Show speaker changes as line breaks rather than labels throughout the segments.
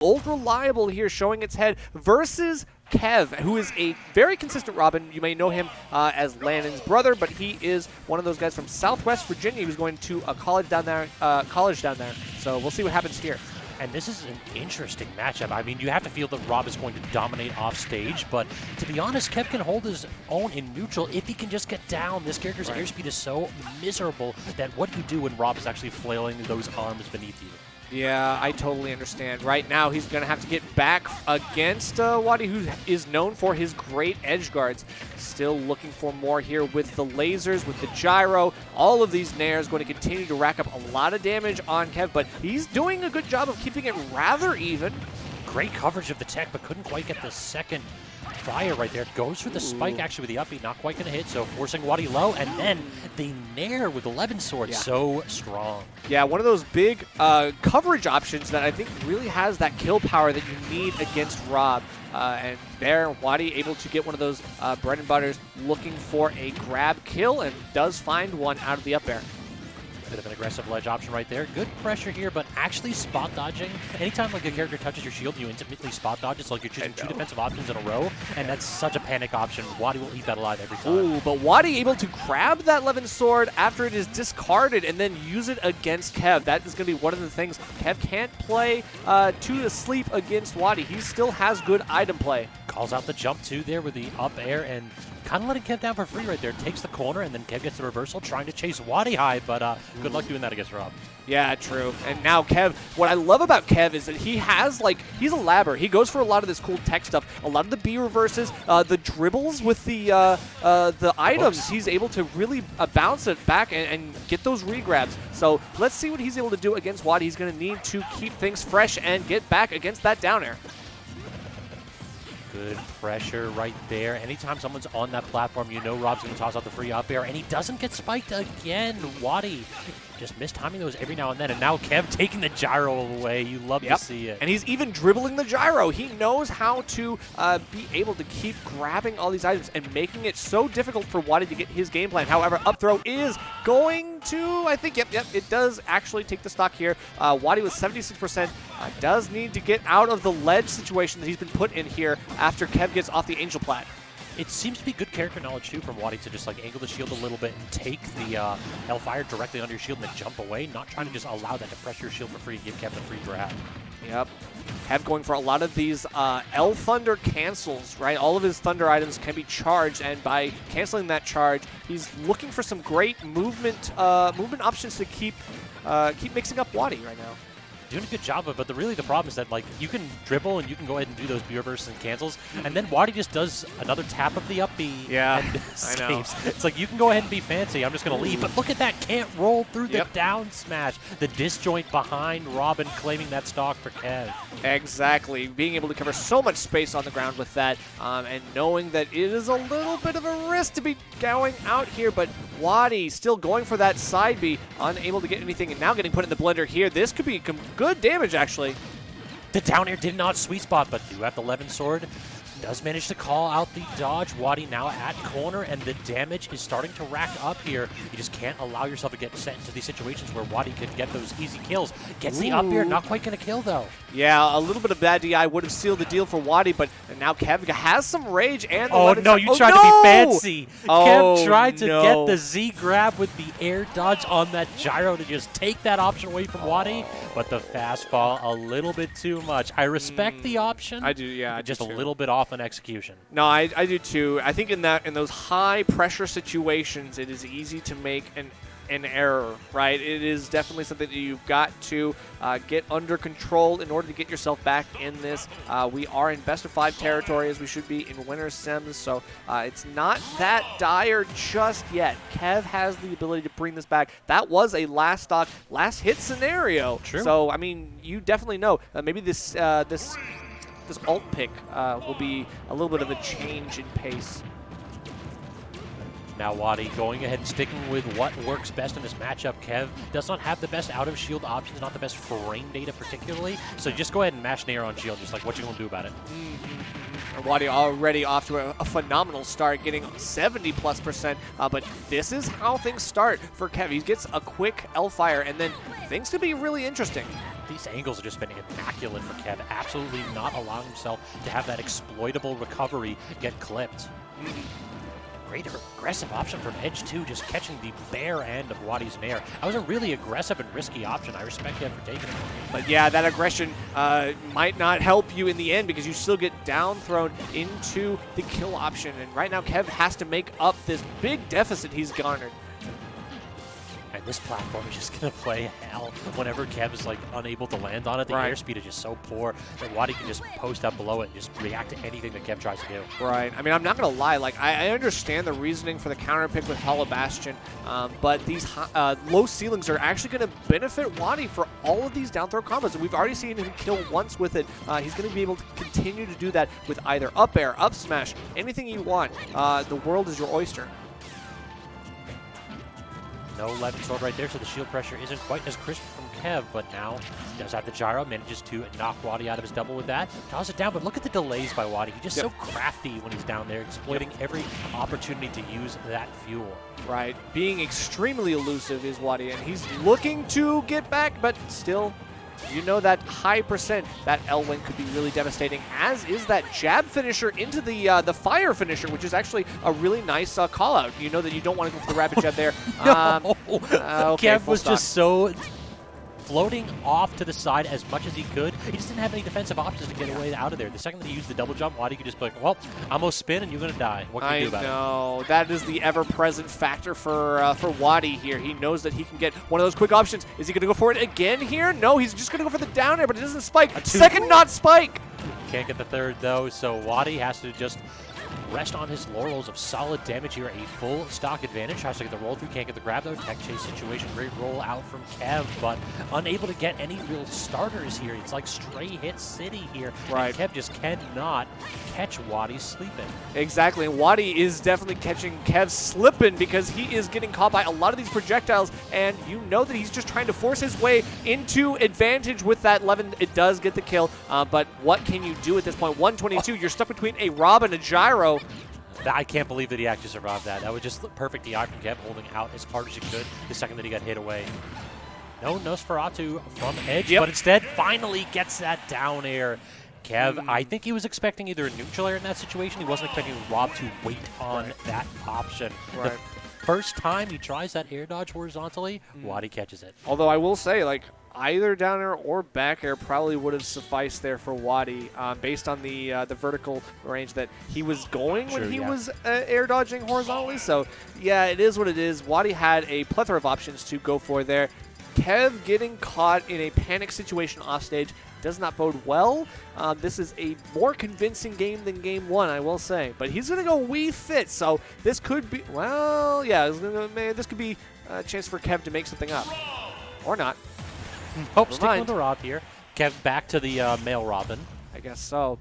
old reliable here showing its head versus Kev, who is a very consistent Robin. You may know him as Lannon's brother, but he is one of those guys from Southwest Virginia who's going to a college down there. So we'll see what happens here.
And this is an interesting matchup. I mean, you have to feel that Rob is going to dominate off stage, but to be honest, Kev can hold his own in neutral if he can just get down. This character's airspeed is so miserable that what do you do when Rob is actually flailing those arms beneath you?
Yeah, I totally understand. Right now, he's going to have to get back against WaDi, who is known for his great edge guards. Still looking for more here with the lasers, with the gyro. All of these nairs going to continue to rack up a lot of damage on Kev, but he's doing a good job of keeping it rather even.
Great coverage of the tech, but couldn't quite get the second fire right there. Goes for the spike actually with the up B, not quite going to hit, so forcing WaDi low, and then the nair with 11 swords, so strong.
Yeah, one of those big coverage options that I think really has that kill power that you need against Rob. And there, WaDi able to get one of those bread and butters, looking for a grab kill, and does find one out of the up air.
Bit of an aggressive ledge option right there. Good pressure here, but actually spot dodging. Anytime like a character touches your shield, you instantly spot dodge. It's like you're choosing two defensive options in a row, and that's such a panic option. WaDi will eat that alive every time.
Ooh, but WaDi able to grab that 11 sword after it is discarded and then use it against Kev. That is going to be one of the things. Kev can't play to sleep against WaDi. He still has good item play.
Calls out the jump too there with the up air and kind of letting Kev down for free right there. Takes the corner and then Kev gets the reversal, trying to chase WaDi high, but good luck doing that against Rob.
Yeah, true. And now Kev, what I love about Kev is that he has, he's a labber. He goes for a lot of this cool tech stuff, a lot of the B reverses, the dribbles with the items. He's able to really bounce it back and get those regrabs. So let's see what he's able to do against WaDi. He's going to need to keep things fresh and get back against that down air.
Good pressure right there. Anytime someone's on that platform, you know Rob's going to toss out the free up air, and he doesn't get spiked again. WaDi just mistiming those every now and then, and now Kev taking the gyro away. You love to see it.
And he's even dribbling the gyro. He knows how to be able to keep grabbing all these items and making it so difficult for WaDi to get his game plan. However, up throw is going to, I think, yep, it does actually take the stock here. WaDi with 76%. Does need to get out of the ledge situation that he's been put in here after Kev gets off the Angel Plat.
It seems to be good character knowledge, too, from WaDi to just, angle the shield a little bit and take the Hellfire directly under your shield and then jump away, not trying to just allow that to pressure your shield for free and give Kev the free grab.
Yep. Kev going for a lot of these L Thunder cancels, right? All of his Thunder items can be charged, and by canceling that charge, he's looking for some great movement options to keep mixing up WaDi right now.
Doing a good job of it, but really the problem is that you can dribble and you can go ahead and do those B reverses and cancels, and then WaDi just does another tap of the up B and escapes.
I know.
It's like, you can go ahead and be fancy, I'm just going to leave, but look at that, can't roll through the down smash. The disjoint behind Robin claiming that stock for Kev.
Exactly. Being able to cover so much space on the ground with that, and knowing that it is a little bit of a risk to be going out here, but WaDi still going for that side B, unable to get anything, and now getting put in the blender here. This could be good damage, actually.
The down air did not sweet spot, but do have the 11 sword. Does manage to call out the dodge. WaDi now at corner, and the damage is starting to rack up here. You just can't allow yourself to get sent into these situations where WaDi could get those easy kills. Gets the up air, not quite going to kill, though.
Yeah, a little bit of bad DI would have sealed the deal for WaDi, but now Kev has some rage and the
you tried to be fancy. Kev tried to get the Z grab with the air dodge on that gyro to just take that option away from WaDi, but the fastball a little bit too much. I respect the option.
I do, yeah.
Just a little bit off in execution.
No, I do too. I think in those high pressure situations, it is easy to make an error, right? It is definitely something that you've got to get under control in order to get yourself back in this. We are in best of 5 territory, as we should be in winner's sims, so it's not that dire just yet. Kev has the ability to bring this back. That was a last stock, last hit scenario.
True.
So I mean, you definitely know maybe this alt pick will be a little bit of a change in pace.
Now WaDi going ahead and sticking with what works best in this matchup. Kev does not have the best out-of-shield options, not the best frame data particularly, so just go ahead and mash Nair on shield, just what you going to do about it.
WaDi already off to a phenomenal start, getting 70+%, but this is how things start for Kev. He gets a quick L-Fire, and then things could be really interesting.
these angles have just been immaculate for Kev. Absolutely not allowing himself to have that exploitable recovery get clipped. Great aggressive option from Edge, too, just catching the bare end of WaDi's Nair. That was a really aggressive and risky option. I respect Kev for taking it.
But yeah, that aggression might not help you in the end because you still get down thrown into the kill option. And right now, Kev has to make up this big deficit he's garnered.
And this platform is just going to play hell whenever Kev is like unable to land on it. The airspeed is just so poor that WaDi can just post up below it and just react to anything that Kev tries to do.
Right. I mean, I'm not going to lie. Like, I understand the reasoning for the counter pick with Hollow Bastion, but these low ceilings are actually going to benefit WaDi for all of these down throw combos. And we've already seen him kill once with it. He's going to be able to continue to do that with either up air, up smash, anything you want. The world is your oyster.
No 11 sword right there, so the shield pressure isn't quite as crisp from Kev, but now does have the gyro, manages to knock WaDi out of his double with that. Draws it down, but look at the delays by WaDi. He's just so crafty when he's down there, exploiting every opportunity to use that fuel.
Right. Being extremely elusive is WaDi, and he's looking to get back, but still, you know that high percent, that L-Wing could be really devastating, as is that jab finisher into the fire finisher, which is actually a really nice call-out. You know that you don't want to go for the rapid jab there.
No.
Okay,
Kev was just so floating off to the side as much as he could. He just didn't have any defensive options to get away out of there. The second that he used the double jump, WaDi could just be like, well, I'm going to spin and you're going to die. What can you do about it?
I know. That is the ever-present factor for WaDi here. He knows that he can get one of those quick options. Is he going to go for it again here? No, he's just going to go for the down air, but it doesn't spike. Second, not spike.
Can't get the third, though, so WaDi has to just rest on his laurels of solid damage here. A full stock advantage. Tries to get the roll through. Can't get the grab, though. Tech chase situation. Great roll out from Kev, but unable to get any real starters here. It's like stray hit city here.
Right.
And Kev just cannot catch WaDi sleeping.
Exactly. And WaDi is definitely catching Kev slipping because he is getting caught by a lot of these projectiles, and you know that he's just trying to force his way into advantage with that 11. It does get the kill, but what can you do at this point? 122, you're stuck between a Rob and a Gyro.
I can't believe that he actually survived that. That was just perfect DI from Kev, holding out as hard as he could the second that he got hit away. No Nosferatu from Edge, but instead finally gets that down air. Kev, I think he was expecting either a neutral air in that situation. He wasn't expecting Rob to wait on that option. The first time he tries that air dodge horizontally, WaDi catches it.
Although I will say, like, either down air or back air probably would have sufficed there for WaDi based on the vertical range that he was going when he was air dodging horizontally. So, yeah, it is what it is. WaDi had a plethora of options to go for there. Kev getting caught in a panic situation offstage does not bode well. This is a more convincing game than game one, I will say. But he's going to go Wii Fit, so this could be, well, yeah, this could be a chance for Kev to make something up. Or not.
Oh, sticking with the Rob here. Kev back to the male Robin.
I guess so.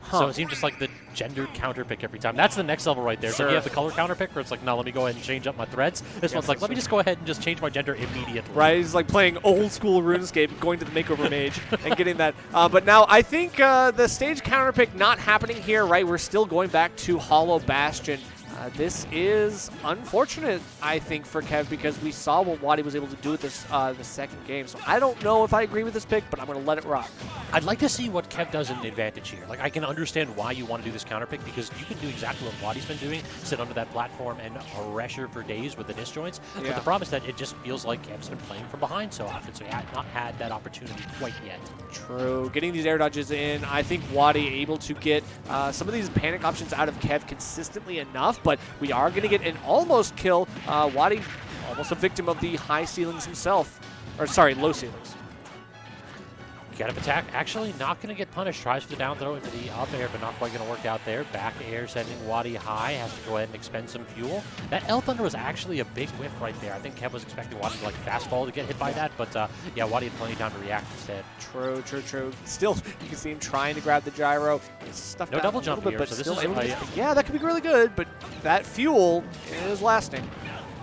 So it seems just like the gendered counter pick every time. That's the next level right there. So you have the color counter pick where it's like, no, let me go ahead and change up my threads. This one's like, let me just go ahead and just change my gender immediately.
Right, he's like playing old school RuneScape, going to the Makeover Mage and getting that. But now I think the stage counter pick not happening here, right? We're still going back to Hollow Bastion. This is unfortunate, I think, for Kev because we saw what WaDi was able to do with this the second game. So I don't know if I agree with this pick, but I'm going to let it rock.
I'd like to see what Kev does in the advantage here. Like, I can understand why you want to do this counter pick because you can do exactly what WaDi's been doing, sit under that platform and pressure for days with the disjoints. Yeah. But the problem is that it just feels like Kev's been playing from behind so often, so he had not had that opportunity quite yet.
True. Getting these air dodges in, I think WaDi able to get some of these panic options out of Kev consistently enough, but we are going to get an almost kill. WaDi almost a victim of the high ceilings himself. Or, sorry, low ceilings.
Get up attack. Actually not going to get punished. Tries for the down throw into the up air, but not quite going to work out there. Back air sending WaDi high. Has to go ahead and expend some fuel. That L Thunder was actually a big whiff right there. I think Kev was expecting WaDi to like fast fall to get hit by that, but yeah, WaDi had plenty of time to react instead.
True, true, true. Still, you can see him trying to grab the gyro. It's stuffed
no
out
double jump
bit,
here,
but
so this
still
is
able to yeah, that could be really good, but that fuel is lasting.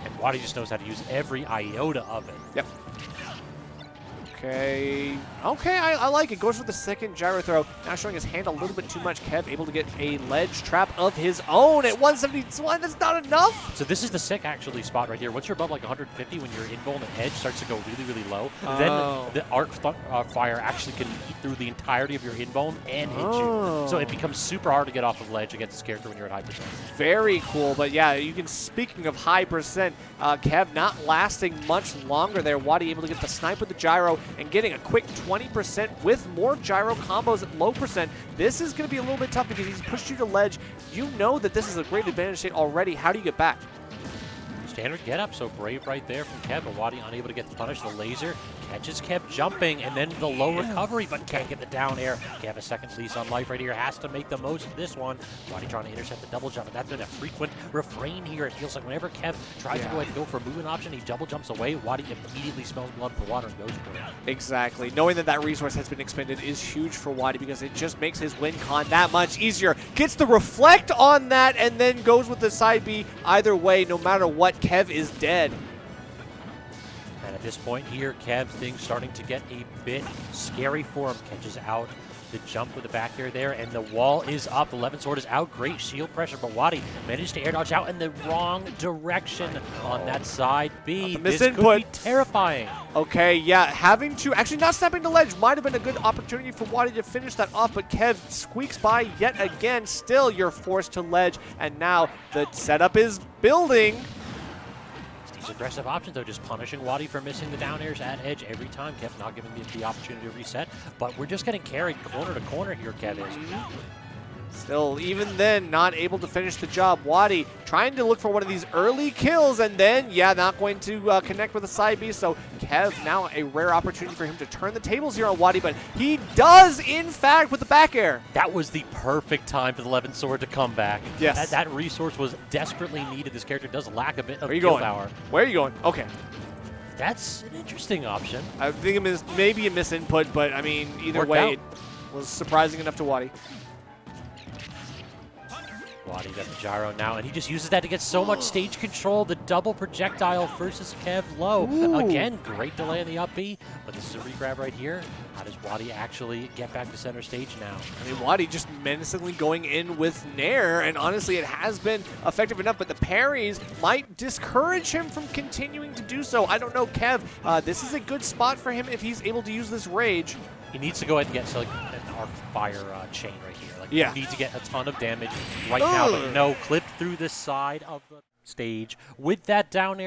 And WaDi just knows how to use every iota of it.
Yep. Okay, I like it. Goes for the second gyro throw. Now showing his hand a little bit too much. Kev able to get a ledge trap of his own at 171. That's not enough.
So this is the sick actually spot right here. Once you're above like 150, when your invuln edge starts to go really, really low, then the arc fire actually can eat through the entirety of your invuln and hit you. So it becomes super hard to get off of ledge against this character when you're at high percent.
Very cool, but yeah, you can, speaking of high percent, Kev not lasting much longer there. WaDi able to get the snipe with the gyro and getting a quick 20% with more gyro combos at low percent. This is going to be a little bit tough because he's pushed you to ledge. You know that this is a great advantage state already. How do you get back?
Standard get up, so brave right there from Kev, but WaDi unable to get the punish. The laser catches Kev jumping, and then the low recovery, but can't get the down air. Kev a second lease on life right here, has to make the most of this one. WaDi trying to intercept the double jump, and that's been a frequent refrain here. It feels like whenever Kev tries to go ahead and go for a movement option, he double jumps away. WaDi immediately smells blood for water and goes for it.
Exactly. Knowing that that resource has been expended is huge for WaDi because it just makes his win con that much easier. Gets the reflect on that and then goes with the side B. Either way, no matter what, Kev is dead.
And at this point here, Kev's thing's starting to get a bit scary for him. Catches out the jump with the back air there, and the wall is up. The 11 sword is out. Great shield pressure, but WaDi managed to air dodge out in the wrong direction on that side B. This could be terrifying.
Okay, yeah, having to actually not stepping to ledge might have been a good opportunity for WaDi to finish that off, but Kev squeaks by yet again. Still, you're forced to ledge, and now the setup is building.
Aggressive options, though, just punishing WaDi for missing the down airs at edge every time. Kev's not giving the opportunity to reset, but we're just getting carried corner to corner here, Kev is.
Still, even then, not able to finish the job. WaDi trying to look for one of these early kills, and then, yeah, not going to connect with the side B. So Kev, now a rare opportunity for him to turn the tables here on WaDi, but he does, in fact, with the back air.
That was the perfect time for the 11 sword to come back.
Yes.
That resource was desperately needed. This character does lack a bit of
kill
power.
Where are you going? Okay.
That's an interesting option.
I think it is maybe a misinput, but, I mean, either way, it was surprising enough to WaDi.
WaDi got the gyro now, and he just uses that to get so much stage control. The double projectile versus Kev low. Again, great delay in the up B, but this is a regrab right here. How does WaDi actually get back to center stage now?
I mean, WaDi just menacingly going in with Nair, and honestly, it has been effective enough, but the parries might discourage him from continuing to do so. I don't know, Kev. This is a good spot for him if he's able to use this rage.
He needs to go ahead and get like an arc fire chain right here. Like,
yeah.
He needs to get a ton of damage right now, but no, clipped through the side of the stage with that down air.